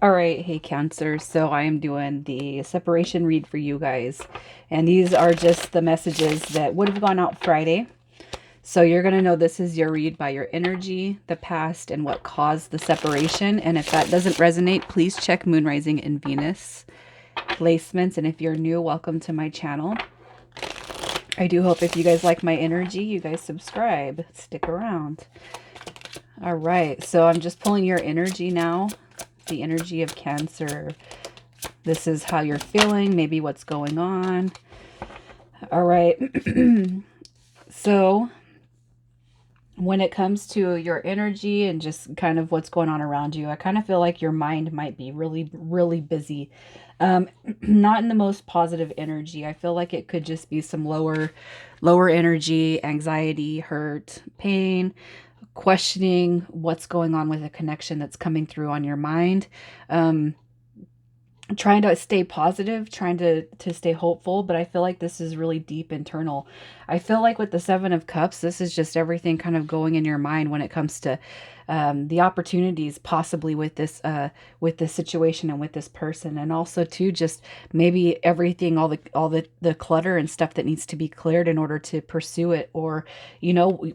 All right, hey Cancer. So I am doing the separation read for you guys. And these are just the messages that would have gone out Friday. So you're going to know this is your read by your energy, the past, and what caused the separation. And if that doesn't resonate, please check Moon Rising and Venus placements. And if you're new, welcome to my channel. I do hope if you guys like my energy, you guys subscribe. Stick around. All right, so I'm just pulling your energy now. The energy of Cancer. This is how you're feeling, maybe what's going on. All right. So when it comes to your energy and just kind of what's going on around you, I kind of feel like your mind might be really, really busy. Um, Not in the most positive energy. I feel like it could just be some lower energy, anxiety, hurt, pain, questioning what's going on with a connection that's coming through on your mind. Um, Trying to stay positive, trying to stay hopeful, but I feel like this is really deep internal. I feel like with the 7 of Cups, this is just everything kind of going in your mind when it comes to the opportunities possibly with this situation and with this person, and also too just maybe everything, all the clutter and stuff that needs to be cleared in order to pursue it, or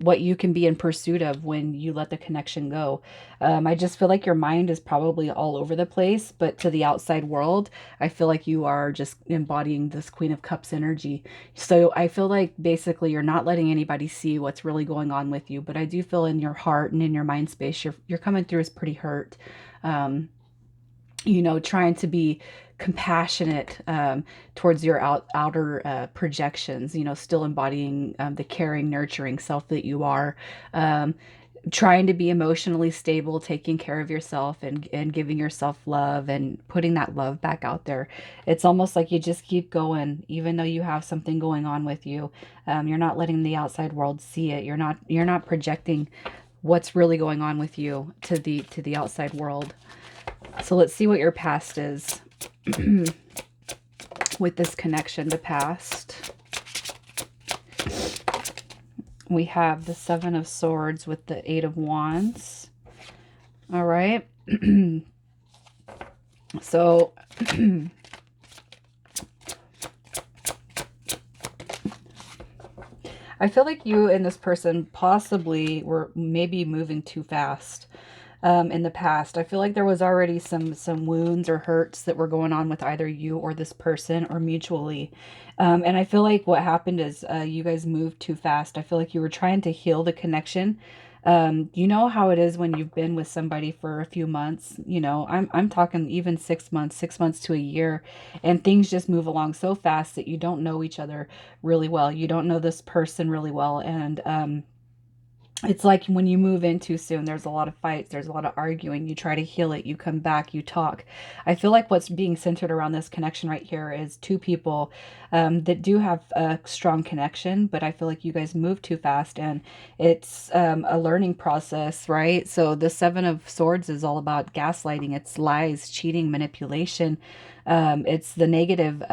what you can be in pursuit of when you let the connection go. I just feel like your mind is probably all over the place, but to the outside world, I feel like you are just embodying this Queen of Cups energy. So I feel like basically you're not letting anybody see what's really going on with you, but I do feel in your heart and in your mind space, you're coming through as pretty hurt. Um, Trying to be compassionate towards your outer projections, still embodying the caring, nurturing self that you are. Um, Trying to be emotionally stable, taking care of yourself and giving yourself love and putting that love back out there. It's almost like you just keep going, even though you have something going on with you. You're not letting the outside world see it. You're not projecting what's really going on with you to the outside world. So let's see what your past is with this connection to past. We have the 7 of Swords with the 8 of Wands. All right. So I feel like you and this person possibly were maybe moving too fast in the past. I feel like there was already some wounds or hurts that were going on with either you or this person or mutually. And I feel like what happened is you guys moved too fast. I feel like you were trying to heal the connection. You know how it is when you've been with somebody for a few months. I'm talking even 6 months, 6 months to a year, and things just move along so fast that you don't know each other really well. You don't know this person really well, and it's like when you move in too soon, there's a lot of fights, there's a lot of arguing. You try to heal it, you come back, you talk. I feel like what's being centered around this connection right here is two people that do have a strong connection, but I feel like you guys move too fast, and it's a learning process, right? So the 7 of Swords is all about gaslighting, it's lies, cheating, manipulation. It's the negative.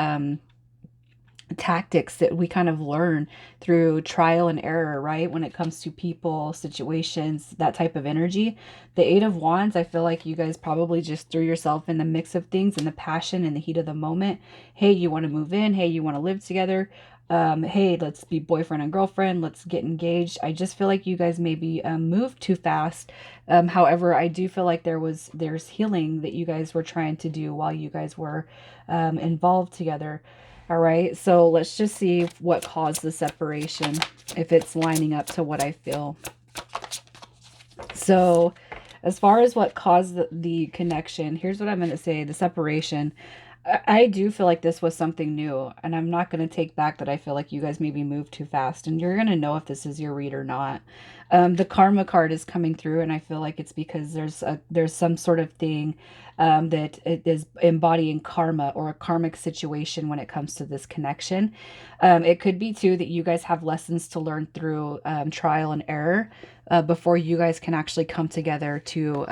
Tactics that we kind of learn through trial and error, right? When it comes to people, situations, that type of energy. The 8 of Wands, I feel like you guys probably just threw yourself in the mix of things, in the passion and the heat of the moment. Hey, you want to move in? Hey, you want to live together? Hey, let's be boyfriend and girlfriend. Let's get engaged. I just feel like you guys maybe moved too fast. However, I do feel like there's healing that you guys were trying to do while you guys were involved together. All right, so let's just see what caused the separation, if it's lining up to what I feel. So as far as what caused the connection, here's what I'm going to say. The separation, I do feel like this was something new, and I'm not going to take back that I feel like you guys maybe moved too fast, and you're going to know if this is your read or not. The karma card is coming through, and I feel like it's because there's some sort of thing that it is embodying karma or a karmic situation when it comes to this connection. It could be too that you guys have lessons to learn through trial and error before you guys can actually come together to,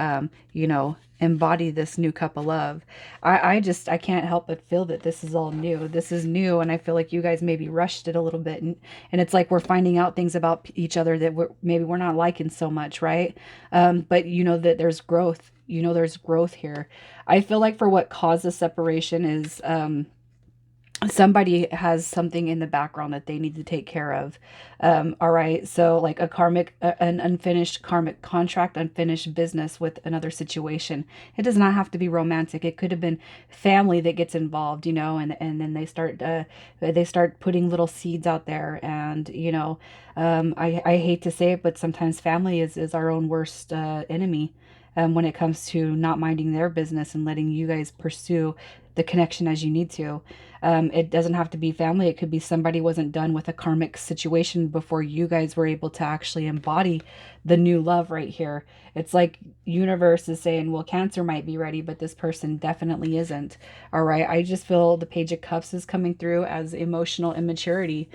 embody this new cup of love. I can't help but feel that this is all new. This is new, and I feel like you guys maybe rushed it a little bit, and it's like we're finding out things about each other that maybe we're not liking so much, right? But you know that there's growth. you know, there's growth here. I feel like for what caused the separation is somebody has something in the background that they need to take care of. All right. So like a karmic, an unfinished karmic contract, unfinished business with another situation. It does not have to be romantic. It could have been family that gets involved, you know, and then they start putting little seeds out there. And, you know, I hate to say it, but sometimes family is our own worst enemy. When it comes to not minding their business and letting you guys pursue the connection as you need to. It doesn't have to be family. It could be somebody wasn't done with a karmic situation before you guys were able to actually embody the new love right here. It's like universe is saying, well, Cancer might be ready, but this person definitely isn't. All right. I just feel the Page of Cups is coming through as emotional immaturity.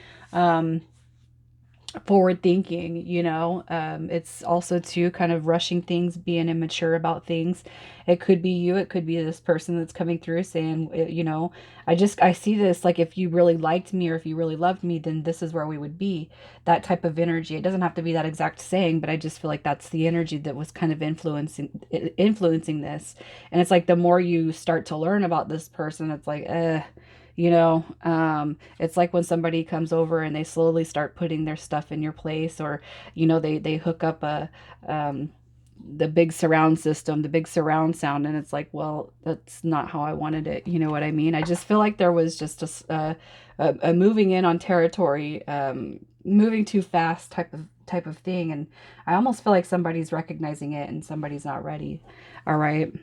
Forward thinking, you know. It's also too kind of rushing things, being immature about things. It could be you, it could be this person that's coming through saying, you know, I see this like, if you really liked me or if you really loved me, then this is where we would be. That type of energy. It doesn't have to be that exact saying, but I just feel like that's the energy that was kind of influencing this. And it's like the more you start to learn about this person, it's like, you know, it's like when somebody comes over and they slowly start putting their stuff in your place, or, you know, they hook up um, the big surround system, the big surround sound, and it's like, well, that's not how I wanted it. You know what I mean? I just feel like there was just a moving in on territory, moving too fast type of thing, and I almost feel like somebody's recognizing it and somebody's not ready. All right.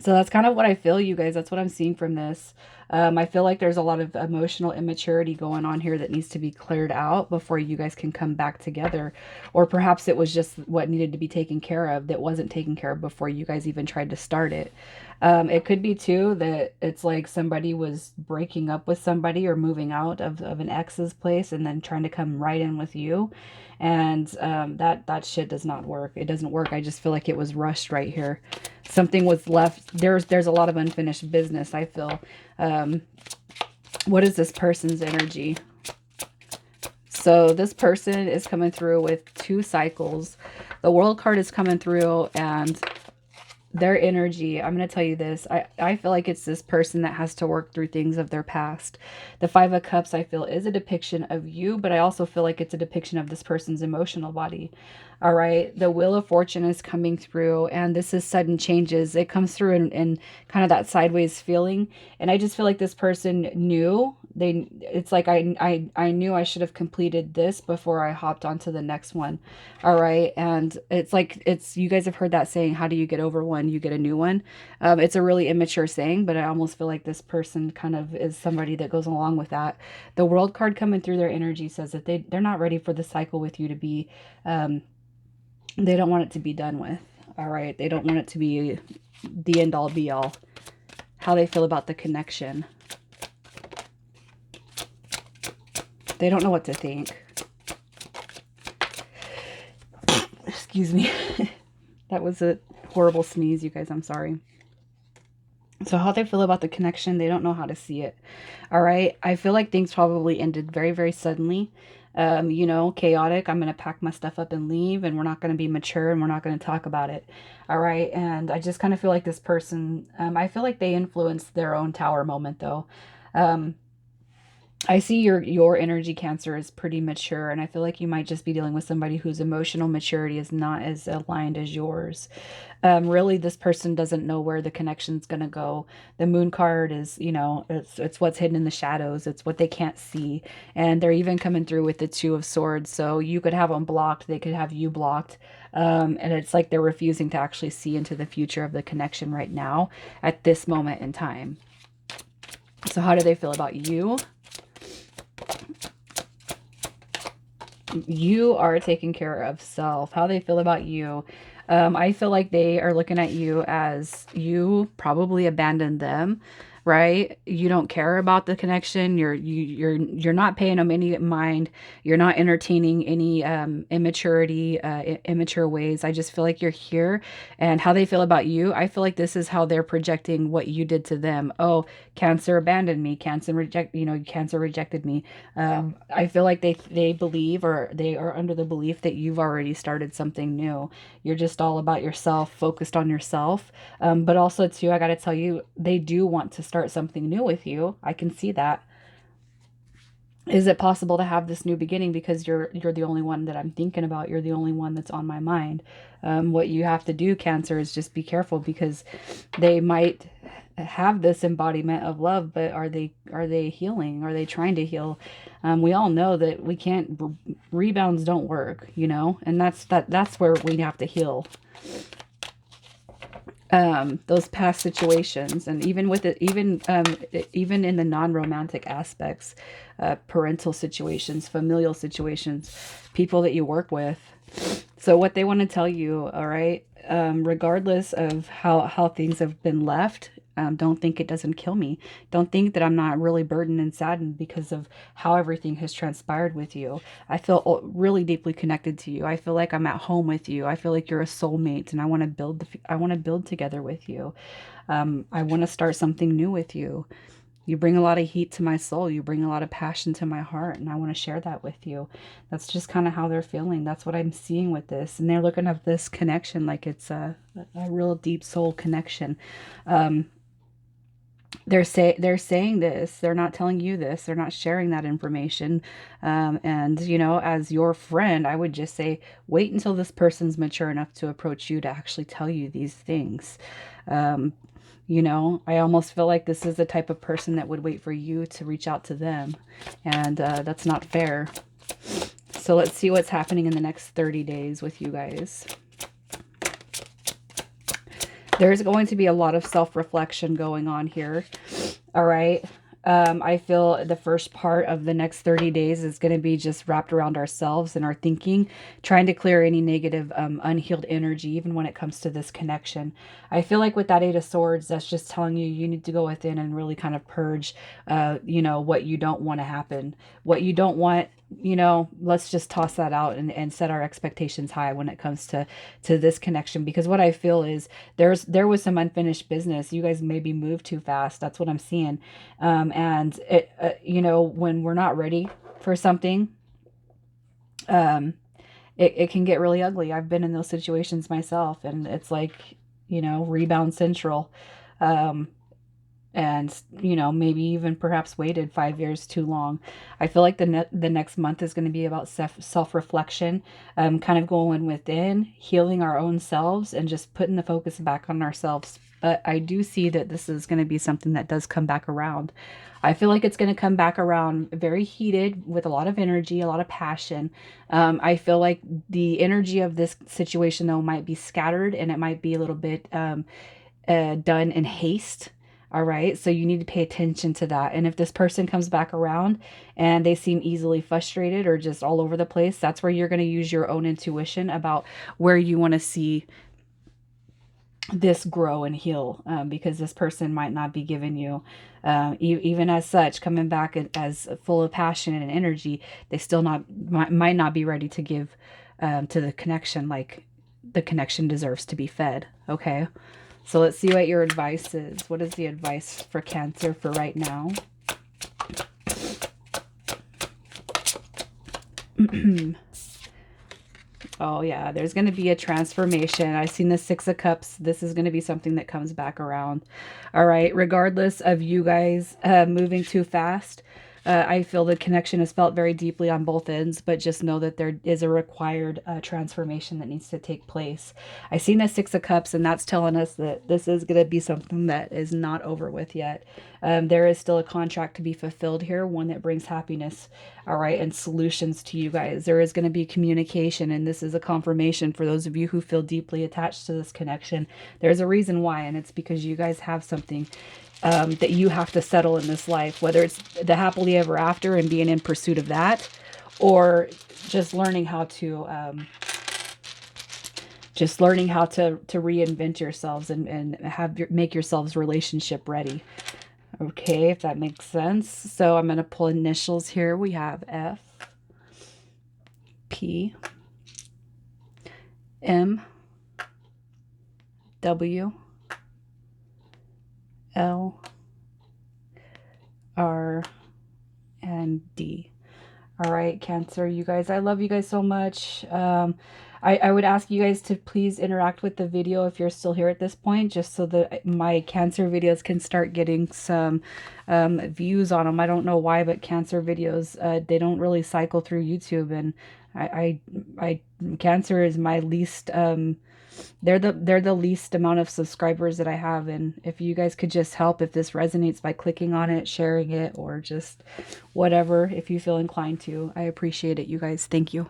So that's kind of what I feel, you guys. That's what I'm seeing from this. I feel like there's a lot of emotional immaturity going on here that needs to be cleared out before you guys can come back together. Or perhaps it was just what needed to be taken care of that wasn't taken care of before you guys even tried to start it. It could be too that it's like somebody was breaking up with somebody or moving out of an ex's place and then trying to come right in with you. And that shit does not work. It doesn't work. I just feel like it was rushed right here. Something was left. There's a lot of unfinished business, I feel. What is this person's energy? So this person is coming through with 2 cycles. The World card is coming through, and their energy, I'm going to tell you this, I feel like it's this person that has to work through things of their past. The 5 of Cups, I feel, is a depiction of you, but I also feel like it's a depiction of this person's emotional body. All right. The Wheel of Fortune is coming through, and this is sudden changes. It comes through in kind of that sideways feeling. And I just feel like this person knew it's like, I knew I should have completed this before I hopped onto the next one. All right. And it's like, you guys have heard that saying, how do you get over one? You get a new one. It's a really immature saying, but I almost feel like this person kind of is somebody that goes along with that. The World card coming through their energy says that they're not ready for the cycle with you to be, they don't want it to be done with. All right. They don't want it to be the end all be all. How they feel about the connection. They don't know what to think. Excuse me. That was a horrible sneeze, you guys. I'm sorry. So how they feel about the connection, they don't know how to see it. All right. I feel like things probably ended very, very suddenly. You know, chaotic. I'm going to pack my stuff up and leave, and we're not going to be mature, and we're not going to talk about it. All right. And I just kind of feel like this person, I feel like they influenced their own tower moment though. I see your energy, Cancer, is pretty mature, and I feel like you might just be dealing with somebody whose emotional maturity is not as aligned as yours. Really, this person doesn't know where the connection's gonna go. The Moon card is, you know, it's what's hidden in the shadows. It's what they can't see, and they're even coming through with the Two of Swords. So you could have them blocked. They could have you blocked, and it's like they're refusing to actually see into the future of the connection right now at this moment in time. So how do they feel about you? You are taking care of self. How they feel about you. I feel like they are looking at you as you probably abandoned them. right? You don't care about the connection. You're not paying them any mind. You're not entertaining any immaturity, immature ways. I just feel like you're here, and how they feel about you. I feel like this is how they're projecting what you did to them. Oh, Cancer abandoned me. Cancer rejected me. I feel like they believe, or they are under the belief that you've already started something new. You're just all about yourself, focused on yourself. But also too, I got to tell you, they do want to start something new with you. I can see that. Is it possible to have this new beginning because you're the only one that I'm thinking about? You're the only one that's on my mind. What you have to do, Cancer, is just be careful, because they might have this embodiment of love, but are they healing? Are they trying to heal? We all know that we can't, rebounds don't work, and that's where we have to heal, those past situations. And even with it, even in the non-romantic aspects, parental situations, familial situations, people that you work with. So what they want to tell you, all right, regardless of how things have been left, don't think it doesn't kill me. Don't think that I'm not really burdened and saddened because of how everything has transpired with you. I feel really deeply connected to you. I feel like I'm at home with you. I feel like you're a soulmate, and I want to build together with you. I want to start something new with you. You bring a lot of heat to my soul. You bring a lot of passion to my heart, and I want to share that with you. That's just kind of how they're feeling. That's what I'm seeing with this. And they're looking at this connection like it's a real deep soul connection. Um, they're saying this. They're not telling you this. They're not sharing that information. And as your friend, I would just say, wait until this person's mature enough to approach you to actually tell you these things. Um, I almost feel like this is the type of person that would wait for you to reach out to them, and that's not fair. So let's see what's happening in the next 30 days with you guys. There's going to be a lot of self-reflection going on here. All right. I feel the first part of the next 30 days is going to be just wrapped around ourselves and our thinking, trying to clear any negative, unhealed energy, even when it comes to this connection. I feel like with that Eight of Swords, that's just telling you you need to go within and really kind of purge, what you don't want to happen, what you don't want. Let's just toss that out, and set our expectations high when it comes to this connection. Because what I feel is there was some unfinished business. You guys maybe moved too fast. That's what I'm seeing. And it, when we're not ready for something, um, it can get really ugly. I've been in those situations myself, and it's like, rebound central. Um, and maybe even perhaps waited 5 years too long. I feel like the next month is going to be about self-reflection, kind of going within, healing our own selves, and just putting the focus back on ourselves. But I do see that this is going to be something that does come back around. I feel like it's going to come back around very heated, with a lot of energy, a lot of passion. I feel like the energy of this situation, though, might be scattered, and it might be a little bit done in haste. All right. So you need to pay attention to that. And if this person comes back around and they seem easily frustrated or just all over the place, that's where you're going to use your own intuition about where you want to see this grow and heal, because this person might not be giving you, even as such, coming back as full of passion and energy. They still might not be ready to give, to the connection, like the connection deserves to be fed. Okay. So let's see what your advice is. What is the advice for Cancer for right now? Oh, yeah, there's going to be a transformation. I've seen the Six of Cups. This is going to be something that comes back around. All right, regardless of you guys moving too fast, I feel the connection is felt very deeply on both ends, but just know that there is a required transformation that needs to take place. I seen the Six of Cups, and that's telling us that this is going to be something that is not over with yet. There is still a contract to be fulfilled here, one that brings happiness, all right, and solutions to you guys. There is going to be communication, and this is a confirmation for those of you who feel deeply attached to this connection. There's a reason why, and it's because you guys have something that you have to settle in this life, whether it's the happily ever after and being in pursuit of that, or just learning how to reinvent yourselves and make yourselves relationship ready. Okay, if that makes sense. So I'm going to pull initials here. We have F, P, M, W, L, R, and D. All right, Cancer, you guys, I love you guys so much. I would ask you guys to please interact with the video if you're still here at this point, just so that my Cancer videos can start getting some views on them. I don't know why, but Cancer videos, they don't really cycle through YouTube, and I Cancer is my least they're the least amount of subscribers that I have, and if you guys could just help, if this resonates, by clicking on it, sharing it, or just whatever, if you feel inclined to, I appreciate it, you guys. Thank you.